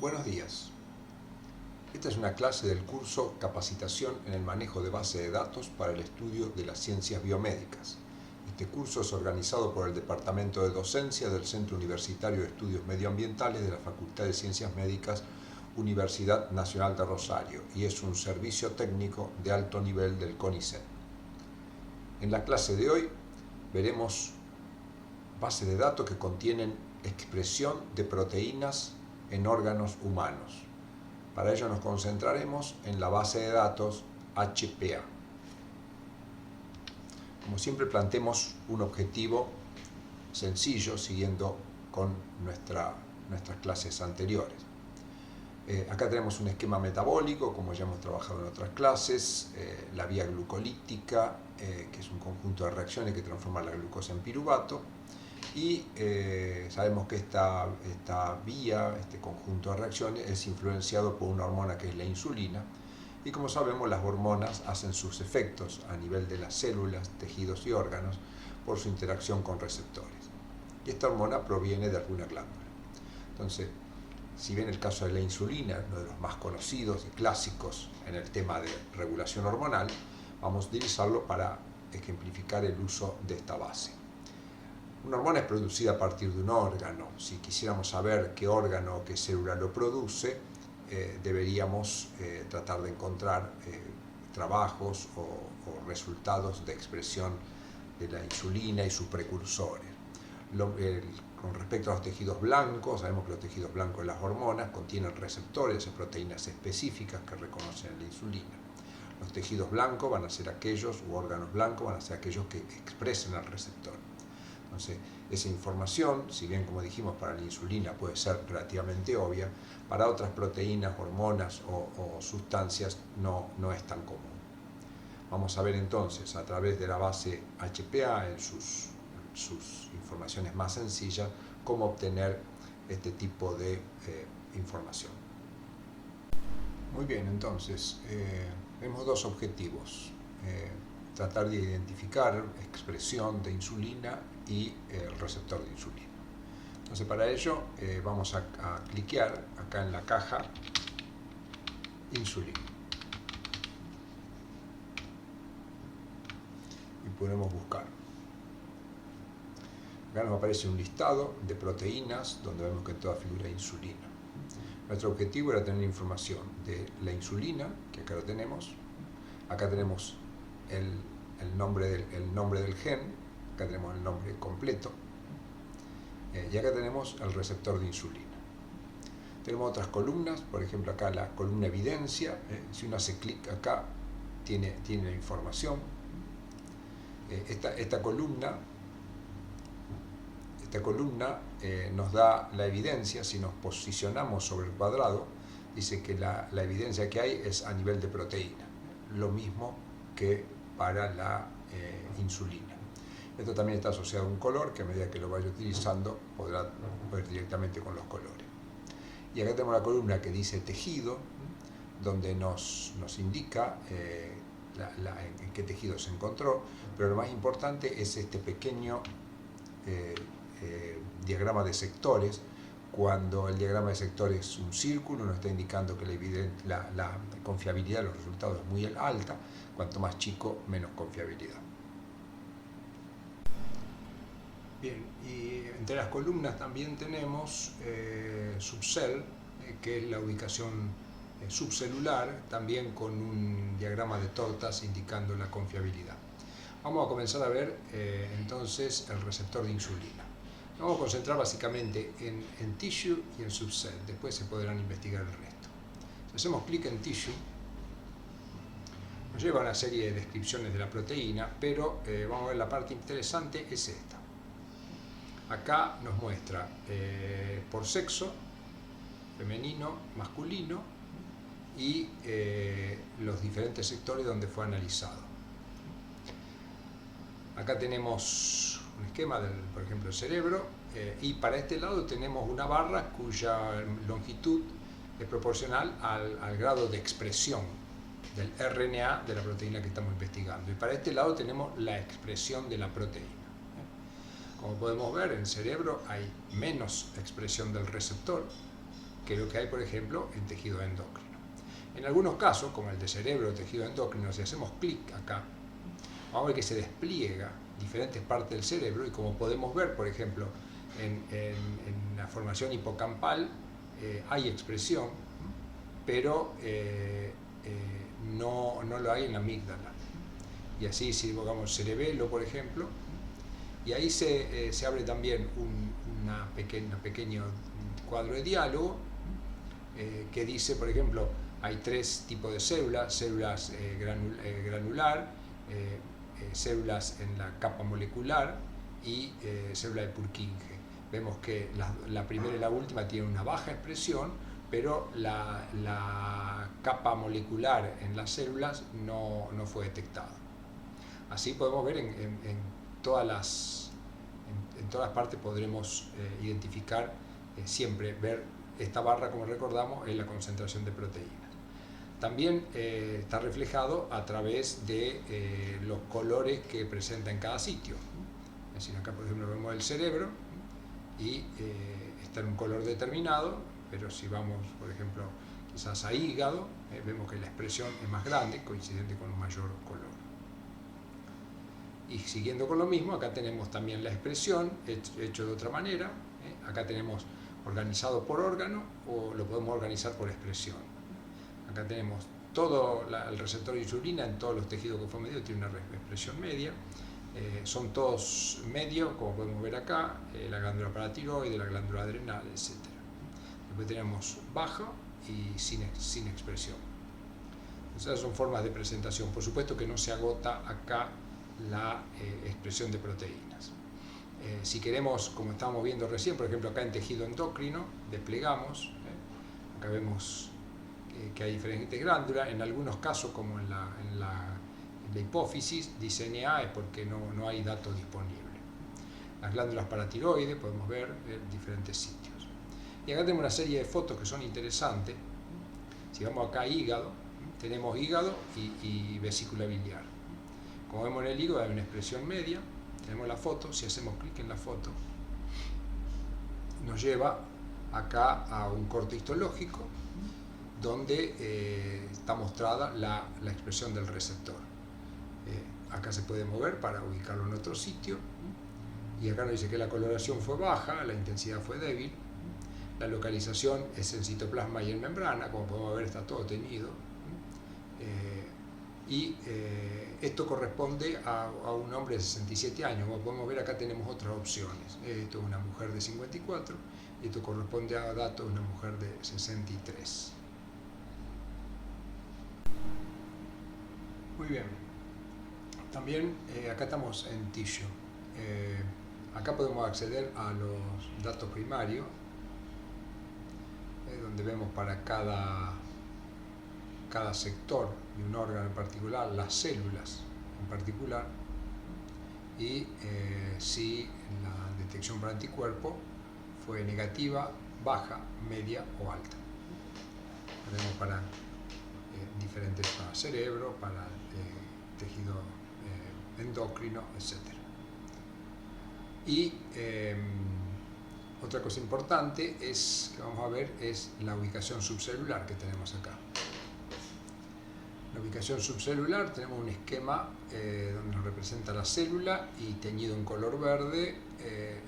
Buenos días. Esta es una clase del curso Capacitación en el manejo de base de datos para el estudio de las ciencias biomédicas. Este curso es organizado por el Departamento de Docencia del Centro Universitario de Estudios Medioambientales de la Facultad de Ciencias Médicas, Universidad Nacional de Rosario, y es un servicio técnico de alto nivel del CONICET. En la clase de hoy veremos bases de datos que contienen expresión de proteínas en órganos humanos. Para ello nos concentraremos en la base de datos HPA. Como siempre, planteemos un objetivo sencillo siguiendo con nuestras clases anteriores. Acá tenemos un esquema metabólico, como ya hemos trabajado en otras clases, la vía glucolítica, que es un conjunto de reacciones que transforman la glucosa en piruvato, y sabemos que esta vía, este conjunto de reacciones, es influenciado por una hormona que es la insulina, y como sabemos, las hormonas hacen sus efectos a nivel de las células, tejidos y órganos por su interacción con receptores. Y esta hormona proviene de alguna glándula. Entonces, si bien el caso de la insulina, uno de los más conocidos y clásicos en el tema de regulación hormonal, vamos a utilizarlo para ejemplificar el uso de esta base. Una hormona es producida a partir de un órgano. Si quisiéramos saber qué órgano o qué célula lo produce, deberíamos tratar de encontrar trabajos o resultados de expresión de la insulina y sus precursores. Con respecto a los tejidos blancos, sabemos que los tejidos blancos de las hormonas contienen receptores de proteínas específicas que reconocen la insulina. Los tejidos blancos van a ser aquellos, u órganos blancos van a ser aquellos que expresen el receptor. Entonces, esa información, si bien, como dijimos, para la insulina puede ser relativamente obvia, para otras proteínas, hormonas o sustancias no es tan común. Vamos a ver entonces, a través de la base HPA, en sus informaciones más sencillas, cómo obtener este tipo de información. Muy bien, entonces, tenemos dos objetivos. Tratar de identificar expresión de insulina y el receptor de insulina. Entonces, para ello vamos a cliquear acá en la caja insulina y podemos buscar. Acá nos aparece un listado de proteínas donde vemos que en toda figura insulina. Nuestro objetivo era tener información de la insulina, que acá lo tenemos. Acá tenemos el nombre del gen, acá tenemos el nombre completo, y acá tenemos el receptor de insulina. Tenemos otras columnas, por ejemplo acá la columna evidencia, si uno hace clic acá tiene la información. Esta columna nos da la evidencia. Si nos posicionamos sobre el cuadrado, dice que la evidencia que hay es a nivel de proteína, lo mismo que para la insulina. Esto también está asociado a un color que a medida que lo vaya utilizando podrá ver directamente con los colores. Y acá tenemos la columna que dice tejido, donde nos indica en qué tejido se encontró, pero lo más importante es este pequeño diagrama de sectores. Cuando el diagrama de sectores es un círculo, nos está indicando que la confiabilidad de los resultados es muy alta. Cuanto más chico, menos confiabilidad. Bien, y entre las columnas también tenemos subcell, que es la ubicación subcelular, también con un diagrama de tortas indicando la confiabilidad. Vamos a comenzar a ver entonces el receptor de insulina. Nos vamos a concentrar básicamente en tissue y en subcell, después se podrán investigar el resto. Si hacemos clic en tissue, nos lleva a una serie de descripciones de la proteína, pero vamos a ver la parte interesante, es esta. Acá nos muestra por sexo, femenino, masculino, y los diferentes sectores donde fue analizado. Acá tenemos un esquema del, por ejemplo, el cerebro, y para este lado tenemos una barra cuya longitud es proporcional al grado de expresión del RNA de la proteína que estamos investigando. Y para este lado tenemos la expresión de la proteína. Como podemos ver, en el cerebro hay menos expresión del receptor que lo que hay, por ejemplo, en tejido endocrino. En algunos casos, como el de cerebro o tejido endocrino, si hacemos clic acá, vamos a ver que se despliega diferentes partes del cerebro y como podemos ver, por ejemplo, en la formación hipocampal hay expresión, pero no lo hay en la amígdala. Y así, si invocamos cerebelo, por ejemplo, y ahí se abre también un pequeño cuadro de diálogo que dice, por ejemplo, hay 3 tipos de células: células granular, células en la capa molecular y célula de Purkinje. Vemos que la primera y la última tienen una baja expresión, pero la capa molecular en las células no fue detectada. Así podemos ver en todas las partes podremos identificar siempre, ver esta barra, como recordamos, es la concentración de proteínas. También está reflejado a través de los colores que presenta en cada sitio. Es decir, acá por ejemplo vemos el cerebro y está en un color determinado, pero si vamos por ejemplo quizás a hígado, vemos que la expresión es más grande, coincidente con un mayor color. Y siguiendo con lo mismo, acá tenemos también la expresión hecho de otra manera. Acá tenemos organizado por órgano o lo podemos organizar por expresión. Acá tenemos todo el receptor de insulina en todos los tejidos que fue medido, tiene una expresión media. Son todos medios, como podemos ver acá, la glándula paratiroide, la glándula adrenal, etc. Después tenemos baja y sin expresión. Esas son formas de presentación. Por supuesto que no se agota acá la expresión de proteínas. Si queremos, como estábamos viendo recién, por ejemplo acá en tejido endocrino, desplegamos, acá vemos que hay diferentes glándulas. En algunos casos, como en la hipófisis, dice NA, es porque no hay datos disponibles. Las glándulas paratiroides podemos ver en diferentes sitios. Y acá tenemos una serie de fotos que son interesantes. Si vamos acá a hígado, tenemos hígado y vesícula biliar. Como vemos en el hígado hay una expresión media, tenemos la foto. Si hacemos clic en la foto, nos lleva acá a un corte histológico donde está mostrada la expresión del receptor. Acá se puede mover para ubicarlo en otro sitio, y acá nos dice que la coloración fue baja, la intensidad fue débil, la localización es en citoplasma y en membrana, como podemos ver está todo teñido, y esto corresponde a un hombre de 67 años. Como podemos ver, acá tenemos otras opciones. Esto es una mujer de 54, y esto corresponde a datos de una mujer de 63. Muy bien. También acá estamos en tissue. Acá podemos acceder a los datos primarios, donde vemos para cada sector de un órgano en particular, las células en particular, y si la detección para anticuerpo fue negativa, baja, media o alta. Tenemos para diferentes, para cerebro, para tejido endocrino, etc. Y otra cosa importante que vamos a ver es la ubicación subcelular que tenemos acá. La ubicación subcelular, tenemos un esquema donde nos representa la célula y teñido en color verde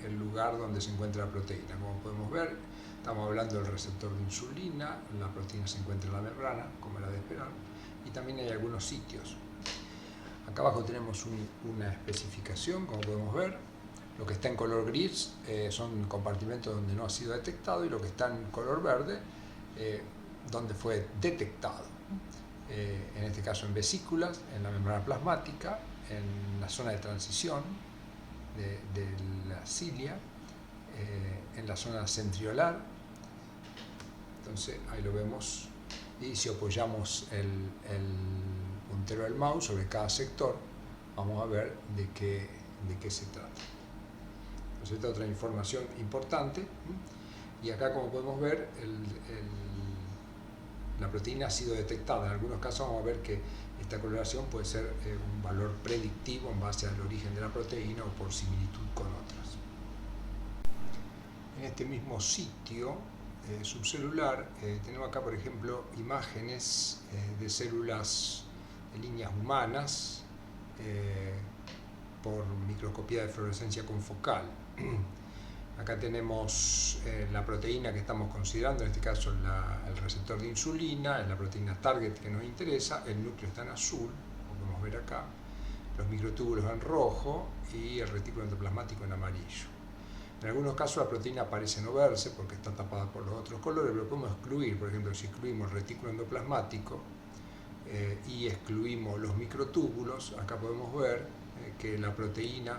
el lugar donde se encuentra la proteína. Como podemos ver, estamos hablando del receptor de insulina, la proteína se encuentra en la membrana, como era de esperar, y también hay algunos sitios. Acá abajo tenemos una especificación, como podemos ver. Lo que está en color gris son compartimentos donde no ha sido detectado, y lo que está en color verde, donde fue detectado. En este caso en vesículas, en la membrana plasmática, en la zona de transición de la cilia, en la zona centriolar. Entonces ahí lo vemos, y si apoyamos el puntero del mouse sobre cada sector, vamos a ver de qué se trata. Entonces esta es otra información importante, y acá, como podemos ver, la proteína ha sido detectada. En algunos casos vamos a ver que esta coloración puede ser un valor predictivo en base al origen de la proteína o por similitud con otras. En este mismo sitio subcelular, tenemos acá, por ejemplo, imágenes de células de líneas humanas por microscopía de fluorescencia confocal. Acá tenemos la proteína que estamos considerando, en este caso el receptor de insulina, es la proteína target que nos interesa, el núcleo está en azul, como podemos ver acá, los microtúbulos en rojo y el retículo endoplasmático en amarillo. En algunos casos la proteína parece no verse porque está tapada por los otros colores, pero podemos excluir, por ejemplo, si excluimos el retículo endoplasmático y excluimos los microtúbulos, acá podemos ver que la proteína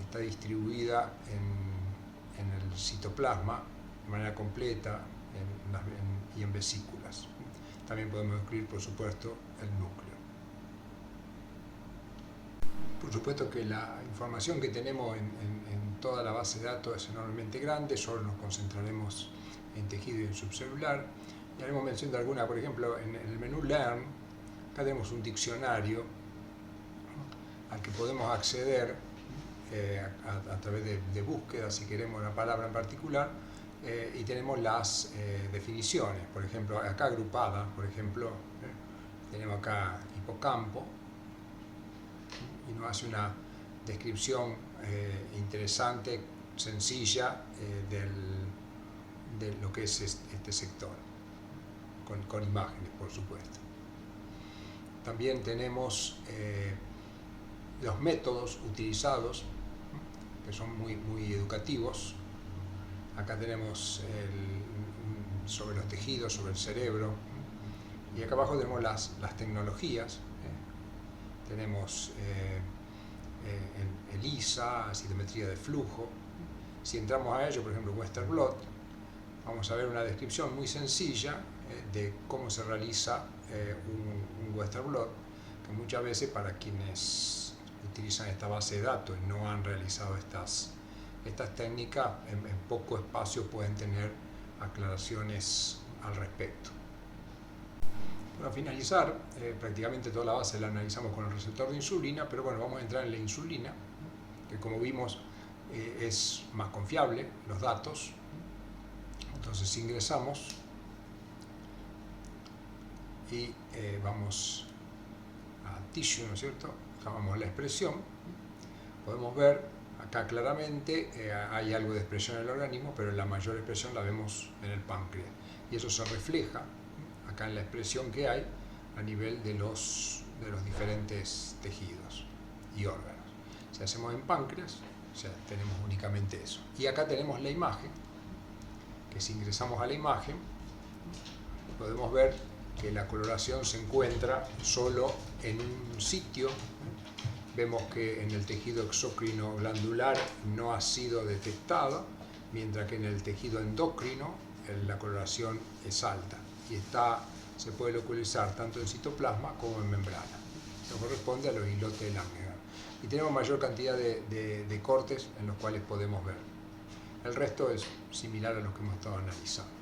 está distribuida en el citoplasma de manera completa y en vesículas. También podemos excluir, por supuesto, el núcleo. Por supuesto que la información que tenemos en toda la base de datos es enormemente grande, solo nos concentraremos en tejido y en subcelular. Y haremos mención de alguna, por ejemplo, en el menú Learn, acá tenemos un diccionario al que podemos acceder a través de búsqueda, si queremos una palabra en particular, y tenemos las definiciones, por ejemplo, acá agrupadas, por ejemplo, tenemos acá hipocampo, y nos hace una descripción interesante, sencilla, de lo que es este sector, con imágenes, por supuesto. También tenemos los métodos utilizados, que son muy educativos. Acá tenemos sobre los tejidos, sobre el cerebro, y acá abajo tenemos las tecnologías. Tenemos ELISA, citometría de flujo. Si entramos a ello, por ejemplo, Western Blot, vamos a ver una descripción muy sencilla de cómo se realiza un Western Blot, que muchas veces para quienes utilizan esta base de datos y no han realizado estas técnicas, en poco espacio pueden tener aclaraciones al respecto. Para finalizar, prácticamente toda la base la analizamos con el receptor de insulina, pero bueno, vamos a entrar en la insulina, que como vimos es más confiable, los datos. Entonces ingresamos y vamos a tissue, ¿no es cierto? Llamamos la expresión. Podemos ver acá claramente hay algo de expresión en el organismo, pero la mayor expresión la vemos en el páncreas. Y eso se refleja acá en la expresión que hay a nivel de los diferentes tejidos y órganos. Si hacemos en páncreas, o sea, tenemos únicamente eso. Y acá tenemos la imagen, que si ingresamos a la imagen, podemos ver que la coloración se encuentra solo en un sitio. Vemos que en el tejido exócrino glandular no ha sido detectada, mientras que en el tejido endocrino la coloración es alta y se puede localizar tanto en citoplasma como en membrana. Esto corresponde a los islotes de Langerhans. Y tenemos mayor cantidad de cortes en los cuales podemos ver. El resto es similar a lo que hemos estado analizando.